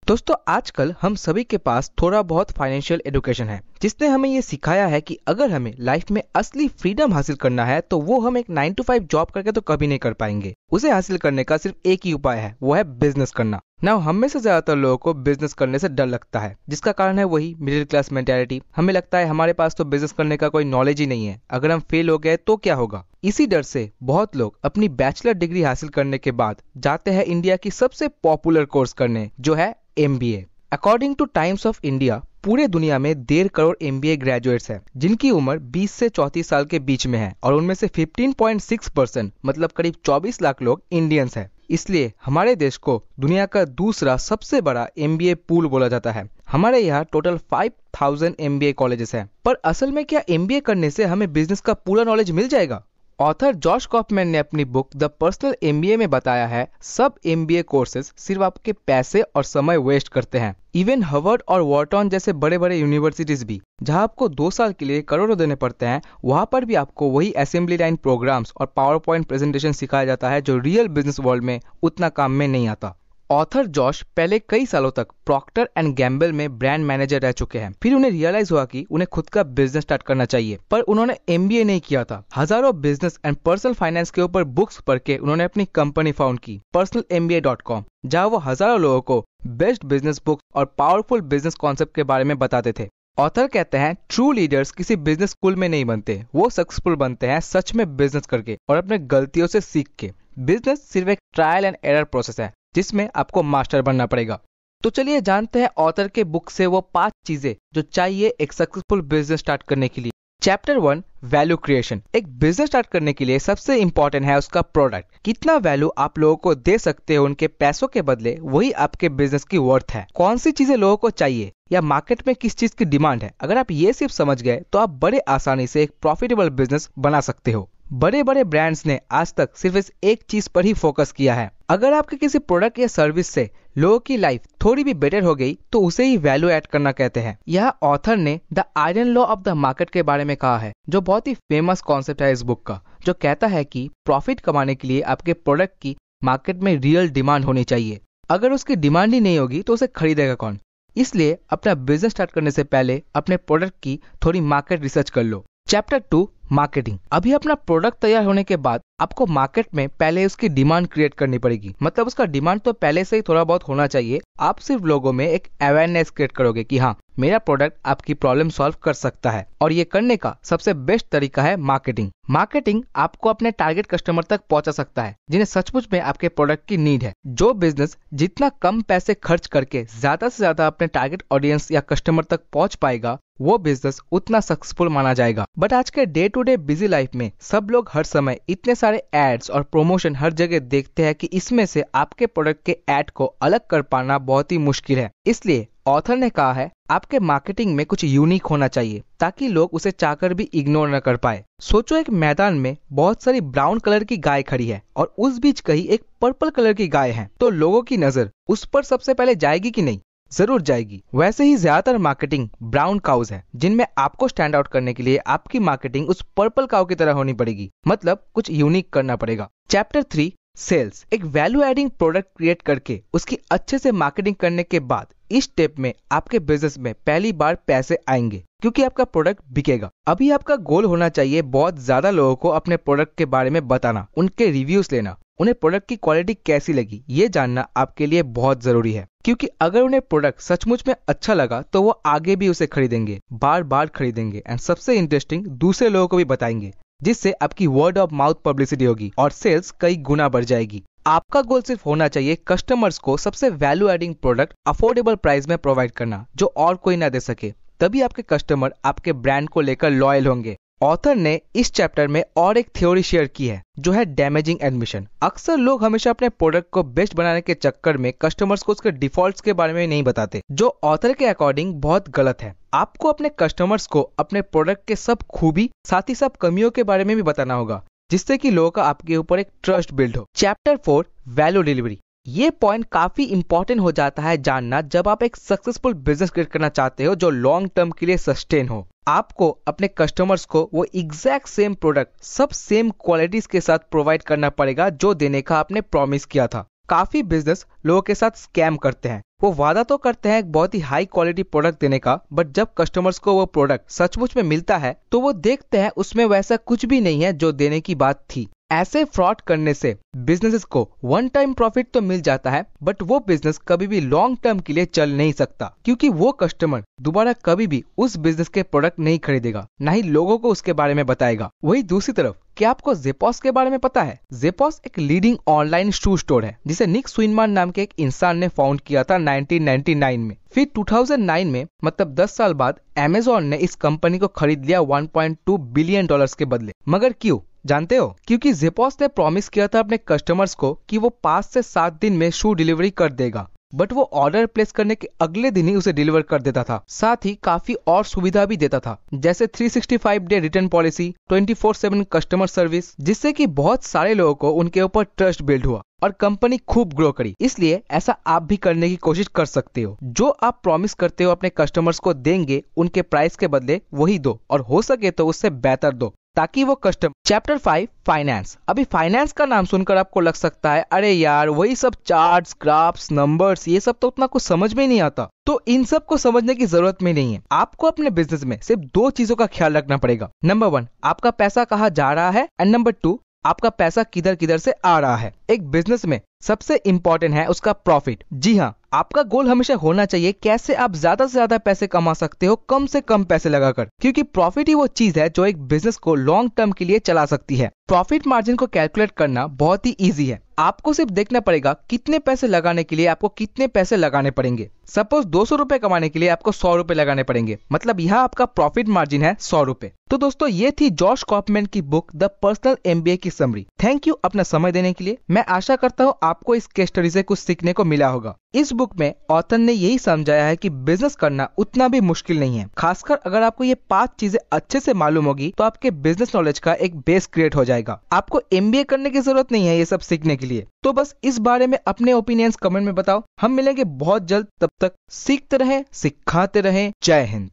दोस्तों आजकल हम सभी के पास थोड़ा बहुत फाइनेंशियल एजुकेशन है जिसने हमें ये सिखाया है कि अगर हमें लाइफ में असली फ्रीडम हासिल करना है तो वो हम एक 9 to 5 जॉब करके तो कभी नहीं कर पाएंगे। उसे हासिल करने का सिर्फ एक ही उपाय है, वो है बिजनेस करना। नाउ हम में से ज्यादातर लोगों को बिजनेस करने से डर लगता है, जिसका कारण है वही मिडिल क्लास मेंटालिटी। हमें लगता है हमारे पास तो बिजनेस करने का कोई नॉलेज ही नहीं है, अगर हम फेल हो गए तो क्या होगा। इसी डर से बहुत लोग अपनी बैचलर डिग्री हासिल करने के बाद जाते हैं इंडिया की सबसे पॉपुलर कोर्स करने, जो है MBA। According two times of India पूरे दुनिया में 1.5 करोड़ MBA ग्रेजुएट्स हैं, जिनकी उम्र 20 से 34 साल के बीच में है, और उनमें से 15.6% मतलब करीब 24 लाख लोग इंडियंस हैं। इसलिए हमारे देश को दुनिया का दूसरा सबसे बड़ा MBA पूल बोला जाता है। हमारे यहाँ टोटल 5000 MBA कॉलेजेस हैं। पर असल में क्या MBA करने से हमें बिजनेस का पूरा नॉलेज मिल जाएगा? ऑथर जॉश कॉफमैन ने अपनी बुक द पर्सनल MBA में बताया है सब MBA कोर्सेज सिर्फ आपके पैसे और समय वेस्ट करते हैं। इवन हार्वर्ड और वॉर्टन जैसे बड़े बड़े यूनिवर्सिटीज भी, जहां आपको 2 साल के लिए करोड़ों देने पड़ते हैं, वहां पर भी आपको वही असेंबली लाइन प्रोग्राम्स और पावर पॉइंट प्रेजेंटेशन सिखाया जाता है जो रियल बिजनेस वर्ल्ड में उतना काम में नहीं आता। ऑथर जॉश पहले कई सालों तक प्रॉक्टर एंड गैम्बल में ब्रांड मैनेजर रह चुके हैं। फिर उन्हें रियलाइज हुआ कि उन्हें खुद का बिजनेस स्टार्ट करना चाहिए, पर उन्होंने MBA नहीं किया था। हजारों बिजनेस एंड पर्सनल फाइनेंस के ऊपर बुक्स पढ़ के उन्होंने अपनी कंपनी फाउंड की, personalmba.com, जहां वो हजारों लोगों को बेस्ट बिजनेस बुक्स और पावरफुल बिजनेस कॉन्सेप्ट के बारे में बताते थे। ऑथर कहते हैं ट्रू लीडर्स किसी बिजनेस स्कूल में नहीं बनते, वो सक्सेसफुल बनते हैं सच में बिजनेस करके और अपने गलतियों से सीख के। बिजनेस सिर्फ एक ट्रायल एंड एरर प्रोसेस है जिसमें आपको मास्टर बनना पड़ेगा। तो चलिए जानते हैं ऑथर के बुक से वो 5 चीजें जो चाहिए एक सक्सेसफुल बिजनेस स्टार्ट करने के लिए। Chapter 1, value creation. एक बिजनेस स्टार्ट करने के लिए सबसे इंपॉर्टेंट है उसका प्रोडक्ट। कितना वैल्यू आप लोगों को दे सकते हो उनके पैसों के बदले, वही आपके बिजनेस की वर्थ है। कौन सी चीजें लोगों को चाहिए या मार्केट में किस चीज की डिमांड है, अगर आप ये सिर्फ समझ गए तो आप बड़े आसानी से एक प्रॉफिटेबल बिजनेस बना सकते हो। बड़े बड़े ब्रांड्स ने आज तक सिर्फ इस एक चीज पर ही फोकस किया है। अगर आपके किसी प्रोडक्ट या सर्विस से लोगों की लाइफ थोड़ी भी बेटर हो गई तो उसे ही वैल्यू ऐड करना कहते हैं। यह ऑथर ने the iron law of the market के बारे में कहा है, जो बहुत ही फेमस कॉन्सेप्ट है इस बुक का, जो कहता है कि प्रॉफिट कमाने के लिए आपके प्रोडक्ट की मार्केट में रियल डिमांड होनी चाहिए। अगर उसकी डिमांड ही नहीं होगी तो उसे खरीदेगा कौन? इसलिए अपना बिजनेस स्टार्ट करने से पहले अपने प्रोडक्ट की थोड़ी मार्केट रिसर्च कर लो। Chapter 2, marketing. अभी अपना प्रोडक्ट तैयार होने के बाद आपको मार्केट में पहले उसकी डिमांड क्रिएट करनी पड़ेगी। मतलब उसका डिमांड तो पहले से ही थोड़ा बहुत होना चाहिए। आप सिर्फ लोगों में एक अवेयरनेस क्रिएट करोगे कि हाँ, मेरा प्रोडक्ट आपकी प्रॉब्लम सॉल्व कर सकता है, और ये करने का सबसे बेस्ट तरीका है मार्केटिंग। मार्केटिंग आपको अपने टारगेट कस्टमर तक पहुंचा सकता है जिन्हें सचमुच में आपके प्रोडक्ट की नीड है। जो बिजनेस जितना कम पैसे खर्च करके ज्यादा से ज्यादा अपने टारगेट ऑडियंस या कस्टमर तक पहुंच पाएगा, वो बिजनेस उतना सक्सेसफुल माना जाएगा। बट आज के day to day busy life में सब लोग हर समय इतने सारे एड्स और प्रमोशन हर जगह देखते हैं कि इसमें से आपके प्रोडक्ट के एड को अलग कर पाना बहुत ही मुश्किल है। इसलिए ऑथर ने कहा है आपके मार्केटिंग में कुछ यूनिक होना चाहिए ताकि लोग उसे चाहकर भी इग्नोर न कर पाए। सोचो एक मैदान में बहुत सारी ब्राउन कलर की गाय खड़ी है और उस बीच कहीं एक पर्पल कलर की गाय है, तो लोगों की नजर उस पर सबसे पहले जाएगी कि नहीं? जरूर जाएगी। वैसे ही ज्यादातर मार्केटिंग ब्राउन काउज है, जिनमें आपको स्टैंड आउट करने के लिए आपकी मार्केटिंग उस पर्पल काउ की तरह होनी पड़ेगी, मतलब कुछ यूनिक करना पड़ेगा। Chapter 3, sales. एक वैल्यू एडिंग प्रोडक्ट क्रिएट करके उसकी अच्छे से मार्केटिंग करने के बाद इस स्टेप में आपके बिजनेस में पहली बार पैसे आएंगे क्योंकि आपका प्रोडक्ट बिकेगा। अभी आपका गोल होना चाहिए बहुत ज्यादा लोगों को अपने प्रोडक्ट के बारे में बताना, उनके रिव्यूज लेना, उन्हें प्रोडक्ट की क्वालिटी कैसी लगी ये जानना आपके लिए बहुत जरूरी है। क्योंकि अगर उन्हें प्रोडक्ट सचमुच में अच्छा लगा तो वो आगे भी उसे खरीदेंगे, बार बार खरीदेंगे, एंड सबसे इंटरेस्टिंग दूसरे लोगों को भी बताएंगे, जिससे आपकी वर्ड ऑफ माउथ पब्लिसिटी होगी और सेल्स कई गुना बढ़ जाएगी। आपका गोल सिर्फ होना चाहिए कस्टमर्स को सबसे value adding product affordable price में प्रोवाइड करना, जो और कोई ना दे सके। तभी आपके कस्टमर आपके ब्रांड को लेकर लॉयल होंगे। ऑथर ने इस चैप्टर में और एक थ्योरी शेयर की है जो है डैमेजिंग एडमिशन। अक्सर लोग हमेशा अपने प्रोडक्ट को बेस्ट बनाने के चक्कर में कस्टमर्स को उसके डिफॉल्ट्स के बारे में नहीं बताते, जो ऑथर के अकॉर्डिंग बहुत गलत है। आपको अपने कस्टमर्स को अपने प्रोडक्ट के सब खूबी साथ ही सब कमियों के बारे में भी बताना होगा, जिससे कि लोगों का आपके ऊपर एक ट्रस्ट बिल्ड हो। Chapter 4, value delivery. ये पॉइंट काफी इंपॉर्टेंट हो जाता है जानना जब आप एक सक्सेसफुल बिजनेस क्रिएट करना चाहते हो जो लॉन्ग टर्म के लिए सस्टेन हो। आपको अपने कस्टमर्स को वो एग्जैक्ट सेम प्रोडक्ट सब सेम क्वालिटीज के साथ प्रोवाइड करना पड़ेगा जो देने का आपने प्रॉमिस किया था। काफी बिजनेस लोगों के साथ स्कैम करते हैं। वो वादा तो करते हैं एक बहुत ही हाई क्वालिटी प्रोडक्ट देने का, बट जब कस्टमर्स को वो प्रोडक्ट सचमुच में मिलता है तो वो देखते हैं उसमें वैसा कुछ भी नहीं है जो देने की बात थी। ऐसे फ्रॉड करने से बिजनेसेस को वन टाइम प्रॉफिट तो मिल जाता है, बट वो बिजनेस कभी भी लॉन्ग टर्म के लिए चल नहीं सकता, क्योंकि वो कस्टमर दोबारा कभी भी उस बिजनेस के प्रोडक्ट नहीं खरीदेगा, ना ही लोगों को उसके बारे में बताएगा। वही दूसरी तरफ, क्या आपको Zappos के बारे में पता है? Zappos एक लीडिंग ऑनलाइन शू स्टोर है जिसे निक स्विनमान नाम के एक इंसान ने फाउंड किया था 1999 में। फिर 2009 में, मतलब 10 साल बाद, Amazon ने इस कंपनी को खरीद लिया $1.2 बिलियन के बदले। मगर क्यों जानते हो? क्योंकि Zappos ने प्रॉमिस किया था अपने कस्टमर्स को कि वो 5 से 7 दिन में शू डिलीवरी कर देगा, बट वो ऑर्डर प्लेस करने के अगले दिन ही उसे डिलीवर कर देता था। साथ ही काफी और सुविधा भी देता था, जैसे 365 day return policy, 24/7 customer service, जिससे कि बहुत सारे लोगों को उनके ऊपर ट्रस्ट बिल्ड हुआ और कंपनी खूब ग्रो करी। इसलिए ऐसा आप भी करने की कोशिश कर सकते हो। जो आप प्रॉमिस करते हो अपने कस्टमर्स को देंगे, उनके प्राइस के बदले वही दो, और हो सके तो उससे बेहतर दो, ताकि वो कस्टमर। Chapter 5 finance. अभी फाइनेंस का नाम सुनकर आपको लग सकता है अरे यार वही सब चार्ट्स, ग्राफ्स, नंबर्स, ये सब तो उतना कुछ समझ में ही नहीं आता। तो इन सब को समझने की जरूरत में नहीं है। आपको अपने बिजनेस में सिर्फ 2 चीजों का ख्याल रखना पड़ेगा। नंबर 1, आपका पैसा कहाँ जा रहा है, एंड नंबर 2, आपका पैसा किधर किधर से आ रहा है। एक बिजनेस में सबसे इंपॉर्टेंट है उसका प्रॉफिट। जी हाँ, आपका गोल हमेशा होना चाहिए कैसे आप ज्यादा से ज्यादा पैसे कमा सकते हो कम से कम पैसे लगाकर, क्योंकि प्रॉफिट ही वो चीज है जो एक बिजनेस को लॉन्ग टर्म के लिए चला सकती है। प्रॉफिट मार्जिन को कैलकुलेट करना बहुत ही इजी है। आपको सिर्फ देखना पड़ेगा कितने पैसे लगाने के लिए आपको कितने पैसे लगाने पड़ेंगे। सपोज 200 रुपए कमाने के लिए आपको 100 रुपए लगाने पड़ेंगे, मतलब यहाँ आपका प्रॉफिट मार्जिन है 100 रुपए। तो दोस्तों ये थी जॉश कॉफमैन की बुक द पर्सनल MBA की समरी। थैंक यू अपना समय देने के लिए। मैं आशा करता हूँ आपको इस केस स्टडी से कुछ सीखने को मिला होगा। इस बुक में ऑथर ने यही समझाया है कि बिजनेस करना उतना भी मुश्किल नहीं है। खासकर अगर आपको ये 5 चीजें अच्छे से मालूम होगी तो आपके बिजनेस नॉलेज का एक बेस क्रिएट हो जाएगा। आपको MBA करने की जरूरत नहीं है ये सब सीखने के लिए। तो बस इस बारे में अपने ओपिनियंस कमेंट में बताओ। हम मिलेंगे बहुत जल्द, तब तक सीखते रहें, सिखाते रहें। जय हिंद।